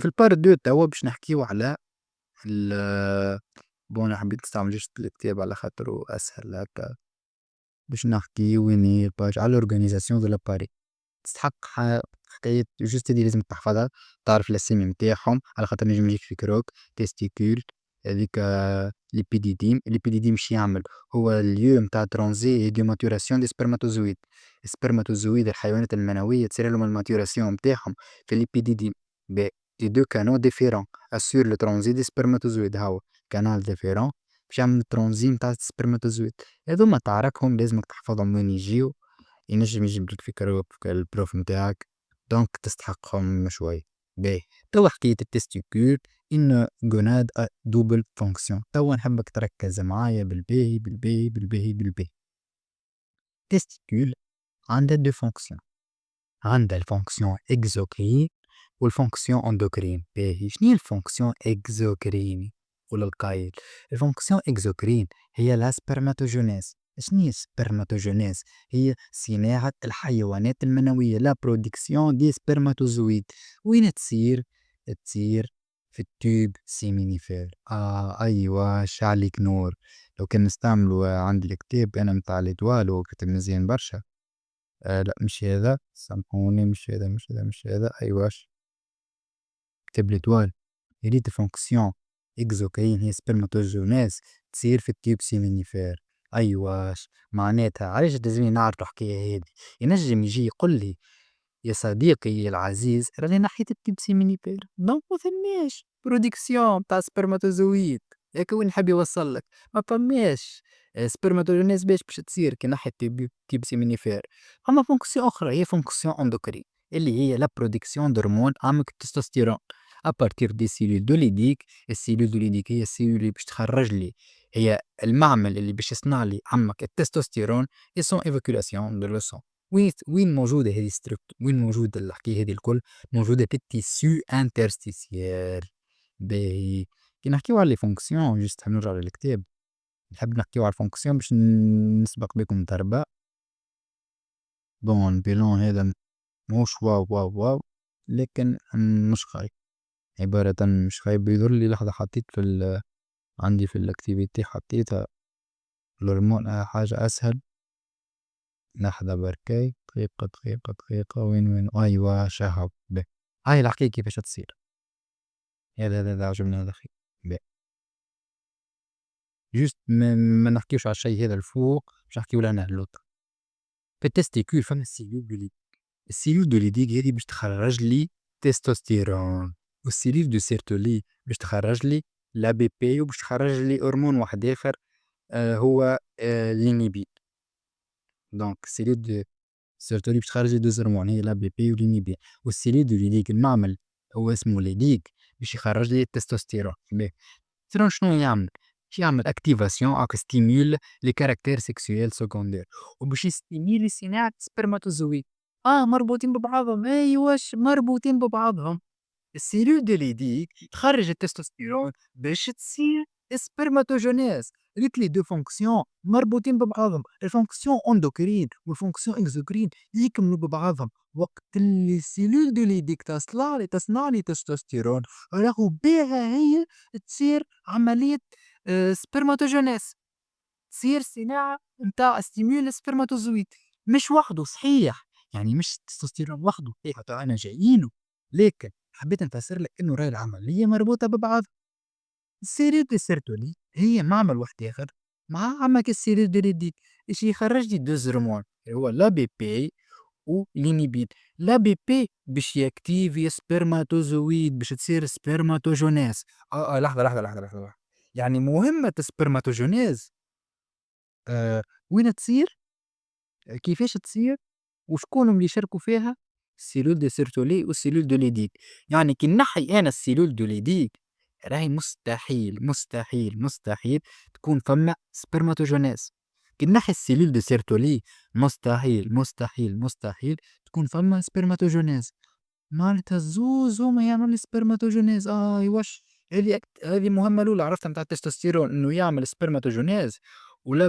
في البار 2 توا باش نحكيو على ال أنا حبيت نستعمل جوست الكتاب على خاطرو أسهل هكا، باش نحكيو ويني باج على l'organisation de l'appareil. تستحق حكاية جوست هادي لازم تحفظها، تعرف الأسامي نتاعهم على خاطر ينجم يجيك في كروك، تيستيكول هاذيك ليبيديديم. الليبيديديم اش يعمل؟ هو الlieu نتاع ترانزي et de maturation des spermatozoïdes. السبرماتوزويد الحيوانات المنوية تصيرلهم الماتوراسيون نتاعهم في الليبيديديم. باهي les deux canaux différents assurent le transit des spermatozoïdes. هاو canal différent باش يعمل الترانزي نتاع السبرماتوزويد. هاذوما تعرفهم لازمك تحفظهم وين يجيو، ينجم يجبدلك في كروك البروف نتاعك، دونك تستحقهم شوية. باهي توا حكاية التستيكول إن جوناد دوبل فونكسيون. توا نحبك تركز معايا بالباهي بالباهي بالباهي بالباهي. تستيكول عندها دو فونكسيون، عندها الفونكسيون اكزوكرين والفونكسيون اندوكرين. باهي شنيا الفونكسيون اكزوكرين؟ قول القايل. الفونكسيون اكزوكرين هي لا سبرماتوجينيز. شنيا سبرماتوجينيز؟ هي صناعة الحيوانات المنوية، لا برودكسيون دي سبرماتوزويد. وين تصير؟ تصير في التوب سيمينيفير. ايوا شعليك نور. لو كان نستعملو عندي الكتاب انا متاع ليدوال وكتب مزيان برشا. لأ مش هذا، سامحوني مش هذا مش هذا أيواش كتاب ليتوال. يا ريت فونكسيون إكزوكرين هي سبرماتوجينيز تصير في التيوب سيمينيفير. أيواش معناتها علاش لازمني نعرف الحكاية هادي؟ ينجم يجي يقول لي يا صديقي العزيز راني نحيت التيوب سيمينيفير دونك مفماش برودكسيون تاع سبرماتوزويد. هاكا وين نحب يوصلك، ما فماش سبرماتوجينيز باش تصير كي نحي التيوب سيمينيفير. أما فونكسيون أخرى هي فونكسيون أندوكرين اللي هي لا برودكسيون دهرمون عمك التستوستيرون أبارتير دي سيلول دو ليديك. السيلول دو ليديك هي السيلول اللي باش تخرج لي، هي المعمل اللي باش يصنع لي عمك التستوستيرون اي سون ايفاكولاسيون دو لو سون. وين موجودة هذه وين موجودة الحكاية هذه الكل؟ موجودة في التيسيو انترستيسيال. باهي كي نحكيو على لي فونكسيون جست نحب نرجع للكتاب، نحب نحكيو على الفونكسيون باش نسبق بكم ضربة. بون البيلون هذا موش واو واو واو، لكن مش خايب، عبارة مش خايب. يظهر لي لحظة حطيت في عندي في الاكتيفيتي حطيتها الهرمون حاجة أسهل. لحظة بركي، دقيقة وين أيوا شهب. باهي هاي الحكاية كيفاش تصير. هذا عجبني هذا خير. باهي جوست ما نحكيوش على الشي هذا الفوق، باش نحكيو لهنا اللوطر. في التستيكول فما السيلول دو ليديك. السيلول دو ليديك هذه باش تخرج لي تستوستيرون، والسيلول دو سيرتولي باش تخرج لي لا بي بي، وباش تخرج لي هرمون واحد آخر هو لينيبين. دونك السيلول دو سيرتولي باش تخرج لي دوز هرمون هي لا بي بي ولينيبين، والسيلول دو ليديك المعمل هو اسمه ليديك باش يخرج لي التستوستيرون. باهي التستوستيرون شنو يعمل؟ يعمل اكتيفاسيون اك ستيمول لي كاركتير سيكسويل سكوندير، وباش يستيميلي صناعة سبرماتوزويد. مربوطين ببعضهم، أيواش مربوطين ببعضهم. السيلول دو ليديك تخرج التستوستيرون باش تصير سبرماتوجينيز. قلت لي دو فونكسيون مربوطين ببعضهم، الفونكسيون اندوكرين والفونكسيون اكزوكرين يكملوا ببعضهم. وقت اللي السيلول دو ليديك تصنع لي تستوستيرون، راهو بها هي تصير عملية سبرماتوجينيز، تصير صناعة نتاع ستيمول سبرماتوزويد. مش وحده صحيح، يعني مش التستوستيرون وحده صحيح أنا جايينه، لكن حبيت نفسر لك انه راهي العملية مربوطة ببعض. السيريد دي سيرتولي هي معمل واحد اخر مع عمك السيريد دي ريديك ايش يخرج لي دوز هرمون اللي هو لا بي بي ولينيبين. لا بي بي باش يكتيفي سبرماتوزويد باش تصير سبرماتوجونيز. لحظة. يعني مهمة السبرماتوجونيز وين تصير، كيفاش تصير، وشكون اللي يشاركوا فيها؟ السيلول دو سيرتولي والسيلول دو ليديك. يعني كي نحي انا السيلول دو ليديك راهي مستحيل تكون فما سبرماتوجينيز. كي نحي السيلول دو سيرتولي مستحيل تكون فما سبرماتوجينيز. معناتها الزوز هما يعملوا سبرماتوجينيز. واش هذه مهمة الأولى عرفتها نتاع التستوستيرون إنه يعمل سبرماتوجينيز، ولا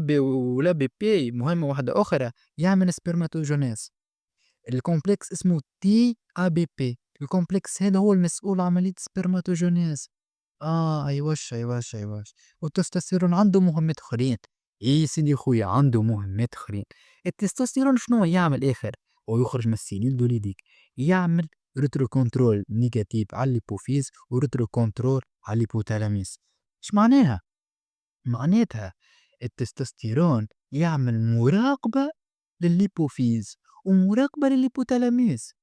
بي بي مهمة واحدة أخرى يعمل سبرماتوجينيز. الكومبلكس اسمه تي ا بي بي. الكومبلكس هذا هو المسؤول عن عملية السبرماتوجينيز. أيوَش، أيوَش، أيوَش. والتستوستيرون عنده مهمات أخرين. إيه سيدي خويا عنده مهمات أخرين. التستوستيرون شنو يعمل آخر؟ هو يخرج من السيلول دوليديك، يعمل retro control نيجاتيف على الهيبوفيز وretro control على الهيبوثالاميس. إيش معناها؟ معناتها التستوستيرون يعمل مراقبة للليبوفيز ومراقبة للهيبوثالاميس.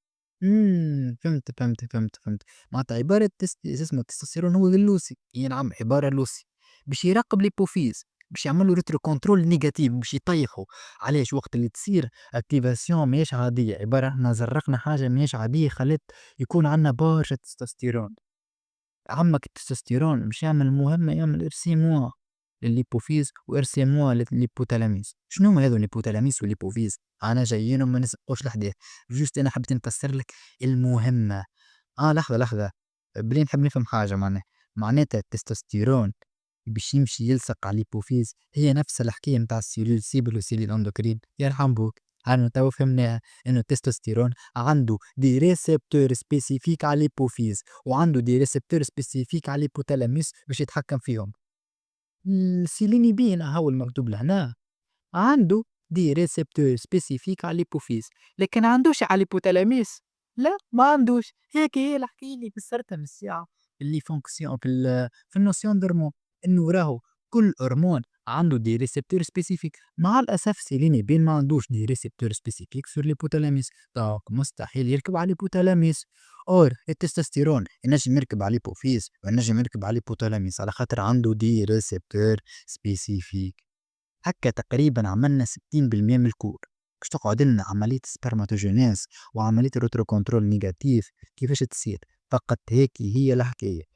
فهمت. معناتها عبارة اسمه التستوستيرون هو اللوسي، أي نعم عبارة لوسي، باش يراقب الهيبوفيز، باش يعمل له retro control نيجاتيف، باش يطيحه. علاش؟ وقت اللي تصير activation ماهياش عادية، عبارة إحنا زرّقنا حاجة ماهيش عادية خلات يكون عندنا برشا تستوستيرون. عمّك التستوستيرون باش يعمل مهمة، يعمل إرسيموا للهيبوفيز وإرسيموا للهيبوثالاميس. شنو هُم هاذو الهيبوثالاميس والهيبوفيز؟ أنا جايين ما نسبقوش الأحداث، جوست أنا حبيت نفسّر لك المهمة. لحظة بلي نحب نفهم حاجة معناها. معناتها التستوستيرون باش يمشي يلصق على الهيبوفيز هي نفس الحكاية متاع السيلول سيبل وسيلول أندوكرين، يرحم بوك. هانو توا فهمناها إنه التستوستيرون عنده دي ريسبتور سبيسيفيك على الهيبوفيز وعنده دي ريسبتور سبيسيفيك على الهيبوثالاميس باش يتحكم فيهم. السيلينيبين هاو المكتوب لهنا عنده دي ريسبتور سبيسيفيك على الهيبوفيز، لكن ما عندوش على الهيبوثالاميس. لا ما عندوش. هيك هي الحكاية اللي فسرتها من الساعة اللي فونكسيون في النوسيون دورمون، إنه راهو كل هرمون عنده دي ريسبتور سبيسيفيك. مع الأسف سيلينيبين ما عندوش دي ريسبتور سبيسيفيك sur الهيبوثالاميس، دونك مستحيل يركب على الهيبوثالاميس. اور التستوستيرون ينجم يركب على الهيبوفيز وينجم يركب على الهيبوثالاميس على خاطر عنده دي ريسبتور سبيسيفيك. هكا تقريبا عملنا 60% من الكور. باش تقعد لنا عملية سبرماتوجينيز وعملية الروترو كنترول نيجاتيف كيفاش تصير، فقط هيك هي الحكاية.